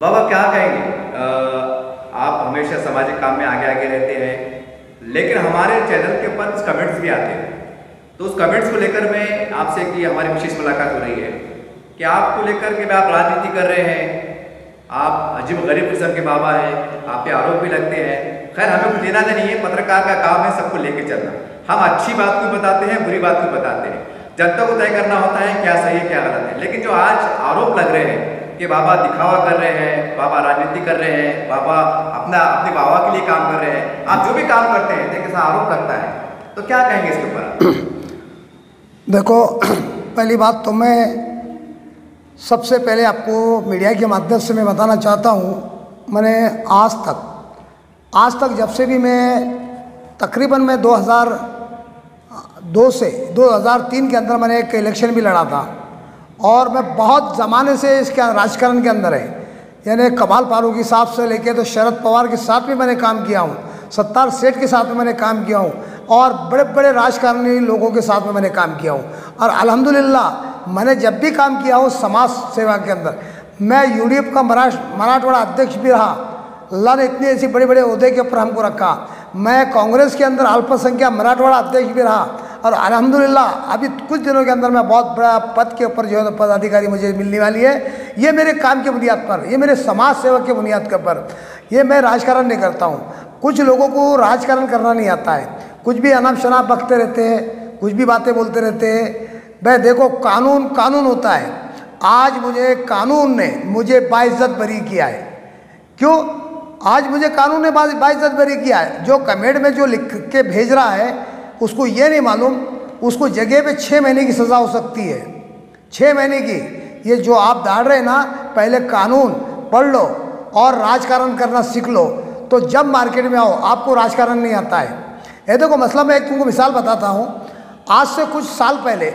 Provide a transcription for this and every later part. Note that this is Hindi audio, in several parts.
बाबा क्या कहेंगे? आप हमेशा सामाजिक काम में आगे आगे रहते हैं, लेकिन हमारे चैनल के ऊपर कुछ कमेंट्स भी आते हैं। तो उस कमेंट्स को लेकर मैं आपसे कि हमारी विशेष मुलाकात हो रही है कि आपको लेकर के आप राजनीति कर रहे हैं, आप अजीब गरीब किस्म के बाबा हैं, आप पे आरोप भी लगते हैं। खैर हमें कुछ लेना नहीं है, पत्रकार का काम है सबको लेके चलना। हम अच्छी बात को बताते हैं, बुरी बात को बताते हैं, जनता को तय करना होता है क्या सही है क्या गलत है। लेकिन जो आज आरोप लग रहे हैं कि बाबा दिखावा कर रहे हैं, बाबा राजनीति कर रहे हैं, बाबा अपने बाबा के लिए काम कर रहे हैं, आप जो भी काम करते हैं देखिए ऐसा आरोप लगता है, तो क्या कहेंगे इसके ऊपर? देखो, पहली बात तो मैं सबसे पहले आपको मीडिया के माध्यम से मैं बताना चाहता हूँ, मैंने आज तक जब से भी मैं तकरीबन मैं 2002 से 2003 के अंदर मैंने एक इलेक्शन भी लड़ा था और मैं बहुत ज़माने से इसके राजकारण के अंदर है, यानी कमाल फारूकी साहब से लेके तो शरद पवार के साथ भी मैंने काम किया हूँ, सत्तार सेठ के साथ में मैंने काम किया हूँ और बड़े बड़े राजकारणी लोगों के साथ में मैंने काम किया हूँ। और अल्हम्दुलिल्लाह मैंने जब भी काम किया हूँ समाज सेवा के अंदर, मैं यूडीएफ का मराठवाड़ा अध्यक्ष भी रहा। अल्लाह ने इतनी ऐसी बड़े बड़े ओहदे के ऊपर हमको रखा। मैं कांग्रेस के अंदर अल्पसंख्यक मराठवाड़ा अध्यक्ष भी रहा और अल्हम्दुलिल्लाह अभी कुछ दिनों के अंदर मैं बहुत बड़ा पद के ऊपर जो है पदाधिकारी मुझे मिलने वाली है। ये मेरे काम की बुनियाद पर, ये मेरे समाज सेवा की बुनियाद के ऊपर, ये मैं राजकारण नहीं करता हूँ। कुछ लोगों को राजकारण करना नहीं आता है, कुछ भी अनाप शनाप बकते रहते हैं, कुछ भी बातें बोलते रहते हैं। भाई देखो, कानून होता है। आज मुझे कानून ने मुझे बाइज्जत बरी किया है। क्यों? आज मुझे कानून ने बाइज्जत बरी किया है। जो कमेंट में जो लिख के भेज रहा है उसको ये नहीं मालूम, उसको जगह पे 6 महीने की सज़ा हो सकती है, 6 महीने की। ये जो आप दाड़ रहे ना, पहले कानून पढ़ लो और राजकारण करना सीख लो, तो जब मार्केट में आओ आपको राजकारण नहीं आता है। ये देखो मसला, मैं एक तुमको मिसाल बताता हूँ। आज से कुछ साल पहले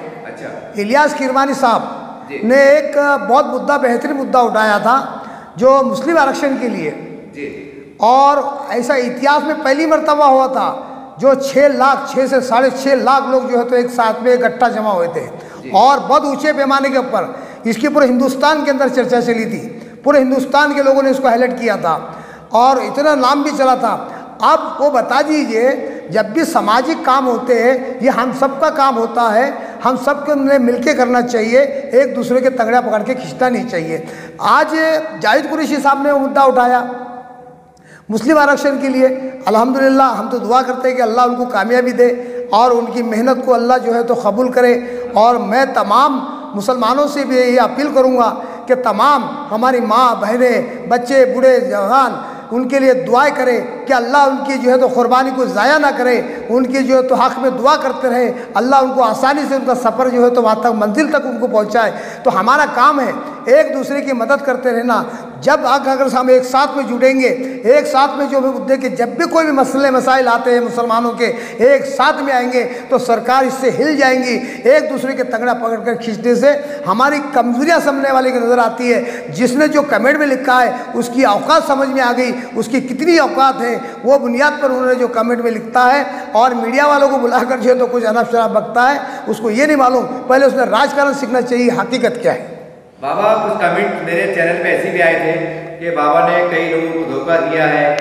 इलियास किरमानी साहब ने एक बहुत बेहतरीन मुद्दा उठाया था जो मुस्लिम आरक्षण के लिए, और ऐसा इतिहास में पहली मर्तबा हुआ था जो 6 से 6.5 लाख लोग जो है तो एक साथ में इकट्ठा जमा हुए थे और बहुत ऊंचे पैमाने के ऊपर इसकी पूरे हिंदुस्तान के अंदर चर्चा चली थी। पूरे हिंदुस्तान के लोगों ने इसको हाईलाइट किया था और इतना नाम भी चला था। अब वो बता दीजिए, जब भी सामाजिक काम होते हैं ये हम सबका काम होता है, हम सबको मिलके करना चाहिए, एक दूसरे के तगड़ा पकड़ के खींचना नहीं चाहिए। आज जाहिद कुरैशी साहब ने वो मुद्दा उठाया मुस्लिम आरक्षण के लिए। अल्हम्दुलिल्लाह हम तो दुआ करते हैं कि अल्लाह उनको कामयाबी दे और उनकी मेहनत को अल्लाह जो है तो कबूल करे। और मैं तमाम मुसलमानों से भी ये अपील करूँगा कि तमाम हमारी माँ बहनें, बच्चे, बूढ़े, जवान उनके लिए दुआएं करें कि अल्लाह उनकी जो है तो क़ुरबानी को ज़ाया ना करे, उनकी जो है तो हक़ में दुआ करते रहे, अल्लाह उनको आसानी से उनका सफ़र जो है तो वहाँ तक मंजिल तक उनको पहुँचाए। तो हमारा काम है एक दूसरे की मदद करते रहना। जब अगर हम एक साथ में जुड़ेंगे, एक साथ में जो भी मुद्दे के जब भी कोई भी मसले मसाइल आते हैं मुसलमानों के, एक साथ में आएंगे तो सरकार इससे हिल जाएंगी। एक दूसरे के तगड़ा पकड़ कर खींचने से हमारी कमजोरियाँ सामने वाले की नज़र आती है। जिसने जो कमेंट में लिखा है उसकी औकात समझ में आ गई, उसकी कितनी औकात है, वो बुनियाद पर उन्होंने जो कमेंट में लिखता है और मीडिया वालों को बुलाकर जो है तो कुछ अनाप शनाप बकता है, उसको ये नहीं मालूम पहले उसने राजकारण सीखना चाहिए हकीकत क्या है। बाबा कुछ कमेंट मेरे चैनल पे ऐसे भी आए थे कि बाबा ने कई लोगों को धोखा दिया है,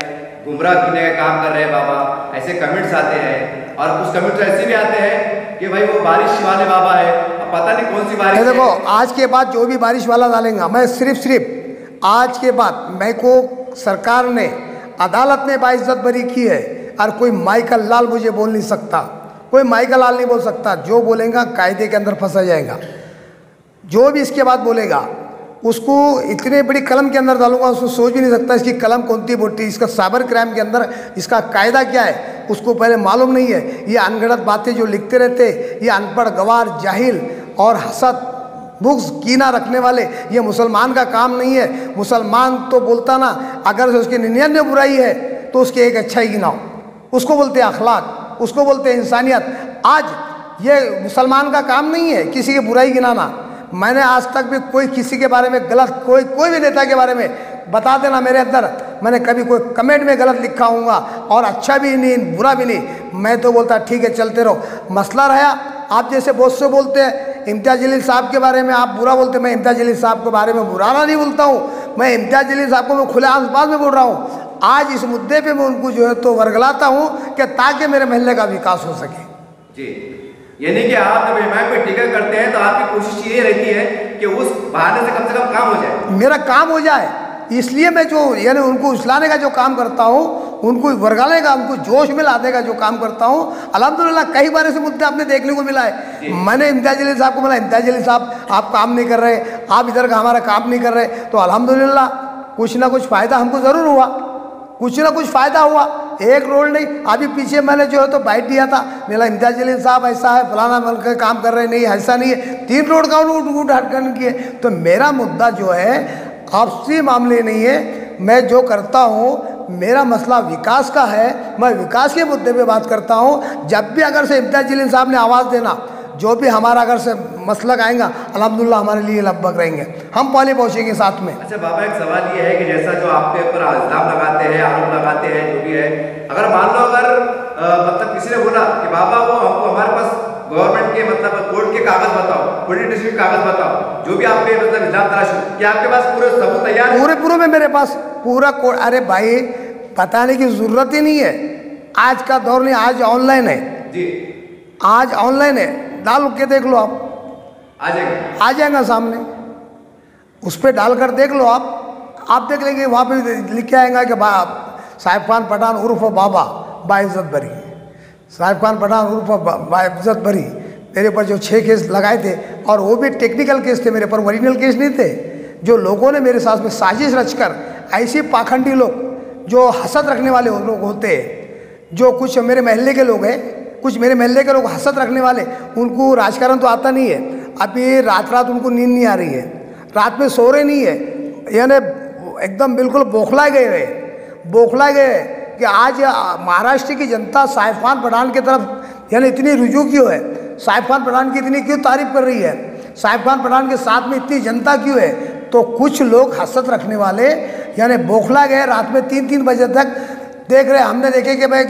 गुमराह करने का काम कर रहे हैं बाबा, ऐसे कमेंट्स आते हैं। और कुछ कमेंट्स ऐसे भी आते हैं कि भाई वो बारिश वाले बाबा है, अब पता नहीं कौन सी बारिश। देखो, आज के बाद जो भी बारिश वाला डालेंगे, मैं सिर्फ आज के बाद मैं को सरकार ने, अदालत ने बाइज्जत बरी की है और कोई माइकल लाल मुझे बोल नहीं सकता, कोई माइकल लाल नहीं बोल सकता। जो बोलेगा कायदे के अंदर फंसा जाएगा। जो भी इसके बाद बोलेगा उसको इतने बड़ी कलम के अंदर डालूंगा, उसको सोच भी नहीं सकता इसकी कलम कौन सी बोलती, इसका साइबर क्राइम के अंदर इसका कायदा क्या है उसको पहले मालूम नहीं है। ये अनगढ़ंत बातें जो लिखते रहते, ये अनपढ़, गवार, जाहिल और हसद, बुग़्ज़, कीना रखने वाले, ये मुसलमान का काम नहीं है। मुसलमान तो बोलता ना, अगर उसकी 99 बुराई है तो उसकी एक अच्छाई गिनाओ, उसको बोलते हैं अखलाक, उसको बोलते हैं इंसानियत। आज ये मुसलमान का काम नहीं है किसी की बुराई गिनाना। मैंने आज तक भी कोई किसी के बारे में गलत, कोई भी नेता के बारे में बता देना मेरे अंदर, मैंने कभी कोई कमेंट में गलत लिखा हूँगा और अच्छा भी नहीं बुरा भी नहीं। मैं तो बोलता ठीक है चलते रहो। मसला रहा आप जैसे बहुत से बोलते हैं इम्तियाज़ जलील साहब के बारे में आप बुरा बोलते, मैं इम्तियाज़ जलील साहब के बारे में बुरा नहीं बोलता हूँ। मैं इम्तियाज़ जलील साहब को मैं खुले आसपास में बोल रहा हूँ। आज इस मुद्दे पे मैं उनको जो है तो वर्गलाता हूँ कि ताकि मेरे महल्ले का विकास हो सके। जी, यानी कि आप जब इमाम पे टिकट करते हैं तो आपकी कोशिश ये रहती है कि उस बहाने से कम काम हो जाए, मेरा काम हो जाए। इसलिए मैं जो यानी उनको उछलाने का जो काम करता हूँ, उनको वर्गाने का, उनको जोश में लाने का जो काम करता हूँ, अल्हम्दुलिल्लाह कई बार ऐसे मुद्दे आपने देखने को मिला है। मैंने इम्तियाज़ जलील साहब को बोला, इम्तियाज़ जलील साहब आप काम नहीं कर रहे, आप इधर का हमारा काम नहीं कर रहे, तो अल्हम्दुलिल्लाह कुछ ना कुछ फ़ायदा हमको ज़रूर हुआ, कुछ ना कुछ फ़ायदा हुआ। एक रोड नहीं, अभी पीछे मैंने जो है तो बाइट दिया था, मेरा इम्तियाज़ जलील साहब ऐसा है, फलाना मिलकर काम कर रहे, नहीं ऐसा नहीं है, 3 रोड का उद्घाटन किए। तो मेरा मुद्दा जो है आपसी मामले नहीं है, मैं जो करता हूँ मेरा मसला विकास का है, मैं विकास के मुद्दे पे बात करता हूँ। जब भी अगर से इम्तियाज़ जलील साहब ने आवाज़ देना, जो भी हमारा अगर से मसलक आएगा, अल्हम्दुलिल्लाह हमारे लिए लगभग रहेंगे, हम पहले पहुँचेंगे साथ में। अच्छा बाबा, एक सवाल ये है कि जैसा जो आपके ऊपर इल्ज़ाम लगाते हैं, आरोप लगाते हैं, जो भी है, अगर मान लो अगर मतलब किसी ने बोला कि बाबा वो हमको हमारे पास गवर्नमेंट के मतलब कोर्ट के कागज बताओ, पुलिस स्टेशन के कागज बताओ, जो भी आपके मतलब इल्जाम तराश, क्या आपके पास पूरे सबूत तैयार है? पूरे में मेरे पास पूरा कोर्ट। अरे भाई बताने की जरूरत ही नहीं है, आज का दौर नहीं, आज ऑनलाइन है जी, आज ऑनलाइन है, डाल के देख लो आप, आ जाएगा सामने, उस पर डालकर देख लो आप देख लेंगे, वहाँ पे लिख के आएगा कि साहिब खान पठान उर्फ बाबा बाइज्जत बरी, साहिब खान पठान उर्फ बाइज्जत बरी। मेरे ऊपर जो 6 केस लगाए थे, और वो भी टेक्निकल केस थे, मेरे पर ओरिजिनल केस नहीं थे। जो लोगों ने मेरे साथ में साजिश रचकर, ऐसे पाखंडी लोग जो हसद रखने वाले लोग होते हैं, जो कुछ मेरे महल्ले के लोग हैं, कुछ मेरे महल्ले के लोग हसद रखने वाले, उनको राजकारण तो आता नहीं है। अभी रात उनको नींद नहीं आ रही है, रात में सो रहे नहीं है, यानी एकदम बिल्कुल बौखलाए गए कि आज महाराष्ट्र की जनता साहिब खान पठान की तरफ यानी इतनी रुजू क्यों है, साहिब खान पठान की इतनी क्यों तारीफ कर रही है, साहिब खान पठान के साथ में इतनी जनता क्यों है। तो कुछ लोग हसद रखने वाले यानी बौखला गए, रात में 3-3 बजे तक देख रहे। हमने देखे कि भाई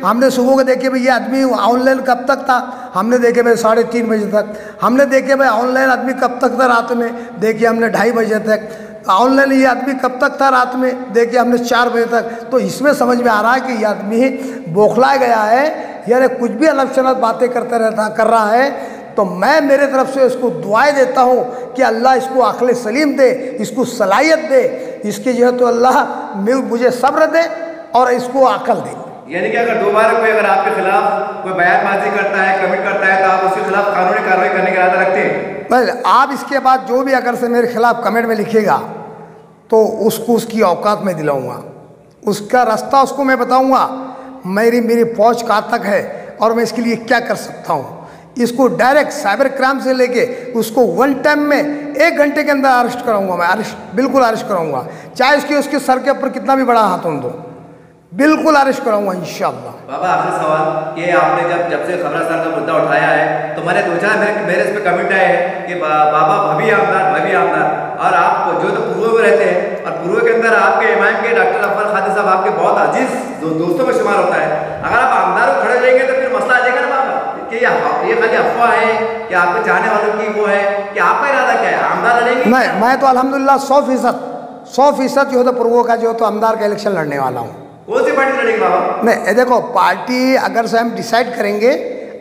हमने सुबह को देखे भाई ये आदमी ऑनलाइन कब तक था, हमने देखे भाई 3:30 बजे तक, हमने देखे भाई ऑनलाइन आदमी कब तक था रात में, देखिए हमने 2:30 बजे तक, ऑनलाइन ये आदमी कब तक था रात में, देखिए हमने 4 बजे तक। तो इसमें समझ में आ रहा है कि ये आदमी बौखला गया है, यानी कुछ भी अलग बातें कर रहा है। तो मैं मेरे तरफ से इसको दुआएं देता हूँ कि अल्लाह इसको अक्ल सलीम दे, इसको सलाहियत दे, इसकी जो है तो अल्लाह मुझे सब्र दे और इसको अक्ल दे। यानी कि अगर दोबारा कोई अगर आपके खिलाफ कोई बयानबाजी करता है, कमेंट करता है, तो आप उसके खिलाफ कानूनी कार्रवाई करने का इरादा रखते हैं? बस आप इसके बाद जो भी अगर से मेरे खिलाफ कमेंट में लिखेगा तो उसको उसकी औकात में दिलाऊंगा, उसका रास्ता उसको मैं बताऊंगा, मेरी पहुंच कहाँ तक है और मैं इसके लिए क्या कर सकता हूँ। इसको डायरेक्ट साइबर क्राइम से लेके उसको 1 टाइम में 1 घंटे के अंदर अरेस्ट कराऊंगा, मैं बिल्कुल अरेस्ट कराऊंगा, चाहे उसके सर के ऊपर कितना भी बड़ा हाथ हो दो, बिल्कुल अरेस्ट कराऊंगा इंशाअल्लाह। बाबा आखिरी सवाल कि आपने जब से खबरस्तान का मुद्दा उठाया है तो मैंने 2-4 मेरे इस पे कमेंट आए हैं कि बाबा भवी आमदार, और आप जो तो पूर्व में रहते हैं और पूर्व के अंदर आपके इमाम के डॉक्टर अफर खादी साहब आपके बहुत अजीज दोस्तों में शुमार होता है। अगर आप आमदार को खड़े रहेंगे तो फिर मसला आ जाएगा ना बाबा कि ये खाली अफवाह है कि आपके चाहने वालों की वो है, कि आपका इरादा क्या है, आमदार लड़ेंगे? नहीं, मैं तो अल्हम्दुलिल्लाह 100% जो है तो पूर्व का जो है तो आमदार का इलेक्शन लड़ने वाला हूँ। कौन सी पार्टी लड़ेगी बाबा? नहीं देखो, पार्टी अगर से हम डिसाइड करेंगे,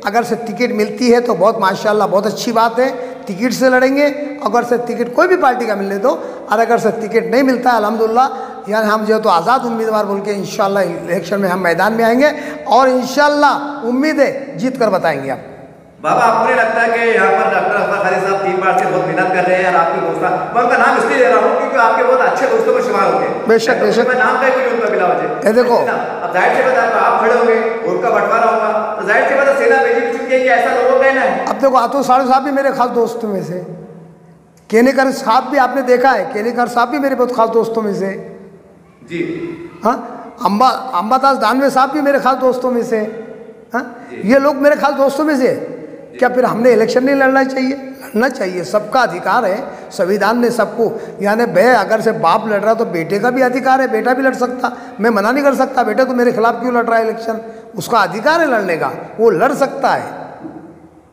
अगर से टिकट मिलती है तो बहुत माशाल्लाह बहुत अच्छी बात है, टिकट से लड़ेंगे। अगर से टिकट कोई भी पार्टी का मिलने दो, और अगर से टिकट नहीं मिलता है अल्हम्दुलिल्लाह यानी हम जो है तो आज़ाद उम्मीदवार बोल के इंशाल्लाह इलेक्शन में हम मैदान में आएंगे और इंशाल्लाह उम्मीद है जीत कर बताएंगे आप। बाबा आपको नहीं लगता है कि यहाँ पर डॉक्टर अफर खादी साहब 3 बार से बहुत मेहनत कर रहे हैं और आपके दोस्त, मैं उनका नाम इसलिए ले रहा हूँ क्योंकि आपके बहुत अच्छे दोस्तों में शुमार होंगे। बेशक मैं नाम का कोई उनका मिला वजह देखो, अब जाहिर सी बात है आप खड़े होंगे, वोट का बंटवारा होगा, तो जाहिर सी बात है सेना भेजी चुकी है, ऐसा लोगों का कहना है। अब देखो, आतो साड़ू साहब भी मेरे खास दोस्तों में से, केनेकर साहब भी आपने देखा है, केनेकर साहब भी मेरे बहुत खास दोस्तों में से जी, हाँ, अंबादास दानवे साहब भी मेरे खास दोस्तों में से, हाँ, ये लोग मेरे खास दोस्तों में से। क्या फिर हमने इलेक्शन नहीं लड़ना चाहिए? लड़ना चाहिए, सबका अधिकार है, संविधान ने सबको, यानी अगर से बाप लड़ रहा तो बेटे का भी अधिकार है, बेटा भी लड़ सकता, मैं मना नहीं कर सकता बेटा तो मेरे खिलाफ क्यों लड़ रहा है इलेक्शन, उसका अधिकार है लड़ने का, वो लड़ सकता है,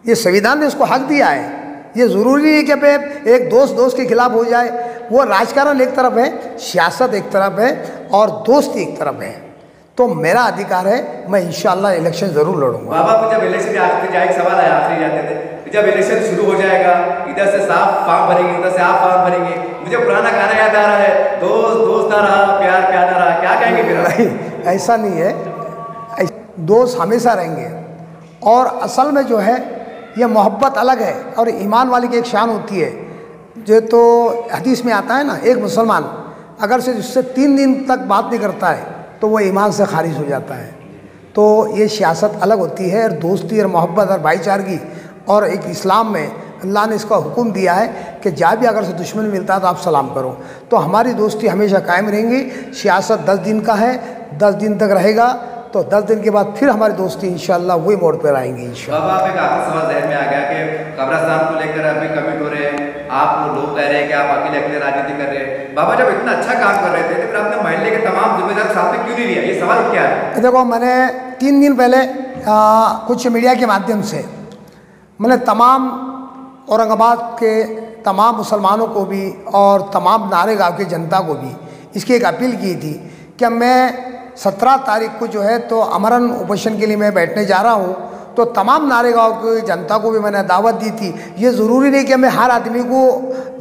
ये संविधान ने उसको हक दिया है, ये ज़रूरी नहीं कि भाई एक दोस्त के खिलाफ हो जाए। वो राजकारण एक तरफ है, सियासत एक तरफ है और दोस्ती एक तरफ है। तो मेरा अधिकार है, मैं इंशाल्लाह इलेक्शन ज़रूर लड़ूंगा। बाबा तो जब इलेक्शन के आखिरी एक सवाल है, आखिरी जाते थे, जब इलेक्शन शुरू हो जाएगा, इधर से साफ फॉर्म भरेंगे, उधर से आप फॉर्म भरेंगे, मुझे पुराना गाना याद आ रहा है, दोस्त ना रहा, प्यार ना रहा, क्या कहेंगे फिर? नहीं, ऐसा नहीं है, दोस्त हमेशा रहेंगे। और असल में जो है ये मोहब्बत अलग है और ईमान वाली की एक शान होती है। जो तो हदीस में आता है ना, एक मुसलमान अगर से उससे 3 दिन तक बात नहीं करता है तो वो ईमान से खारिज हो जाता है। तो ये सियासत अलग होती है, और दोस्ती और मोहब्बत और भाईचारगी, और एक इस्लाम में अल्लाह ने इसका हुक्म दिया है कि जहाँ भी अगर से दुश्मन मिलता है तो आप सलाम करो। तो हमारी दोस्ती हमेशा कायम रहेंगी। सियासत 10 दिन का है, 10 दिन तक रहेगा, तो 10 दिन के बाद फिर हमारी दोस्ती इंशाल्लाह वही मोड़ पर आएंगी इंशाल्लाह। बाबा आप एक आखिरी सवाल जहन में आ गया कि कब्रिस्तान को लेकर अभी कमिट हो रहे हैं, आप लोग कह रहे हैं कि आप अकेले अकेले राजनीति कर रहे हैं। बाबा जब इतना अच्छा काम कर रहे थे तो फिर आपने मोहल्ले के तमाम जिम्मेदार साथ में क्यों नहीं लिया? ये सवाल क्या है? देखो, मैंने 3 दिन पहले कुछ मीडिया के माध्यम से मैंने तमाम औरंगाबाद के तमाम मुसलमानों को भी और तमाम नारेगांव की जनता को भी इसकी एक अपील की थी कि मैं 17 तारीख को जो है तो अमरन उपोषण के लिए मैं बैठने जा रहा हूँ। तो तमाम नारेगांव की जनता को भी मैंने दावत दी थी। ये ज़रूरी नहीं कि मैं हर आदमी को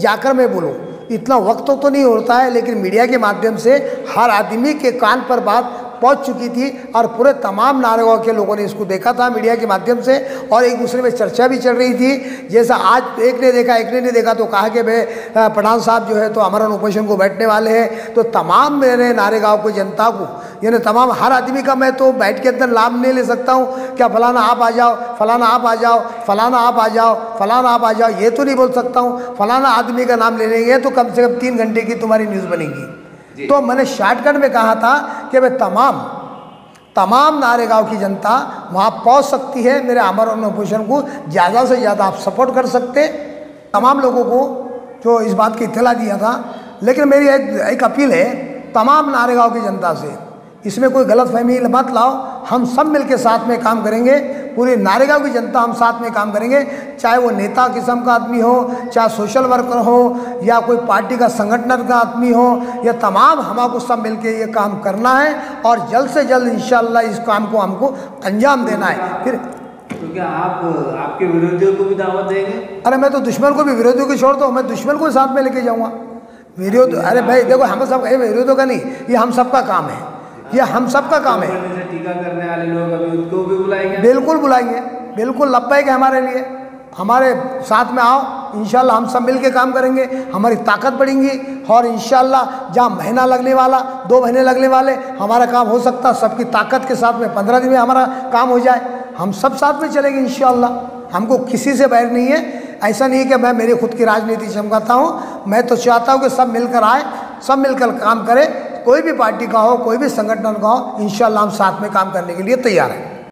जाकर मैं बोलूँ, इतना वक्त तो नहीं होता है, लेकिन मीडिया के माध्यम से हर आदमी के कान पर बात पहुंच चुकी थी और पूरे तमाम नारेगांव के लोगों ने इसको देखा था मीडिया के माध्यम से, और एक दूसरे में चर्चा भी चल रही थी। जैसा आज एक ने देखा एक ने नहीं देखा तो कहा कि भाई पठान साहब जो है तो अमरन उपोषण को बैठने वाले हैं। तो तमाम मेरे नारेगांव की जनता को, यानी तमाम हर आदमी का मैं तो बैठ के अंदर लाभ नहीं ले सकता हूँ। क्या फलाना आप आ जाओ, फलाना आप आ जाओ, फलाना आप आ जाओ, फलाना आप आ जाओ, ये तो नहीं बोल सकता हूँ। फलाना आदमी का नाम ले लेंगे तो कम से कम 3 घंटे की तुम्हारी न्यूज़ बनेगी। तो मैंने शॉर्टकट में कहा था कि भाई तमाम नारेगांव की जनता वहाँ पहुँच सकती है। मेरे अमरन उपोषण को ज़्यादा से ज़्यादा आप सपोर्ट कर सकते, तमाम लोगों को जो इस बात की इत्तला दिया था। लेकिन मेरी एक अपील है तमाम नारेगांव की जनता से, इसमें कोई गलतफहमी मत लाओ, हम सब मिलकर साथ में काम करेंगे। पूरी नारेगांव की जनता हम साथ में काम करेंगे, चाहे वो नेता किस्म का आदमी हो, चाहे सोशल वर्कर हो, या कोई पार्टी का संगठन का आदमी हो, या तमाम हमको सब मिलके ये काम करना है और जल्द से जल्द इंशाल्लाह इस काम को हमको अंजाम देना है। फिर तो क्या आप आपके विरोधियों को भी दावत देंगे? अरे मैं तो दुश्मन को भी, विरोधियों को छोड़ दो, मैं दुश्मन को साथ में लेके जाऊँगा। विरोध, अरे भाई देखो, हम सब विरोधियों का नहीं, ये हम सबका काम है, ये हम सबका काम है। टीका करने वाले लोग अभी उनको भी बुलाएंगे? बिल्कुल बुलाएंगे, बिल्कुल लब्बैक है हमारे लिए। हमारे साथ में आओ, इंशाल्लाह हम सब मिल के काम करेंगे, हमारी ताकत बढ़ेंगी और इंशाल्लाह जहाँ महीना लगने वाला, 2 महीने लगने वाले, हमारा काम हो सकता है सबकी ताकत के साथ में 15 दिन में हमारा काम हो जाए। हम सब साथ में चलेंगे इंशाल्लाह। हमको किसी से बैर नहीं है। ऐसा नहीं है कि मैं मेरी खुद की राजनीति चमकाता हूँ, मैं तो चाहता हूँ कि सब मिलकर आए, सब मिलकर काम करें। कोई भी पार्टी का हो, कोई भी संगठन का हो, इंशाल्लाह हम साथ में काम करने के लिए तैयार हैं।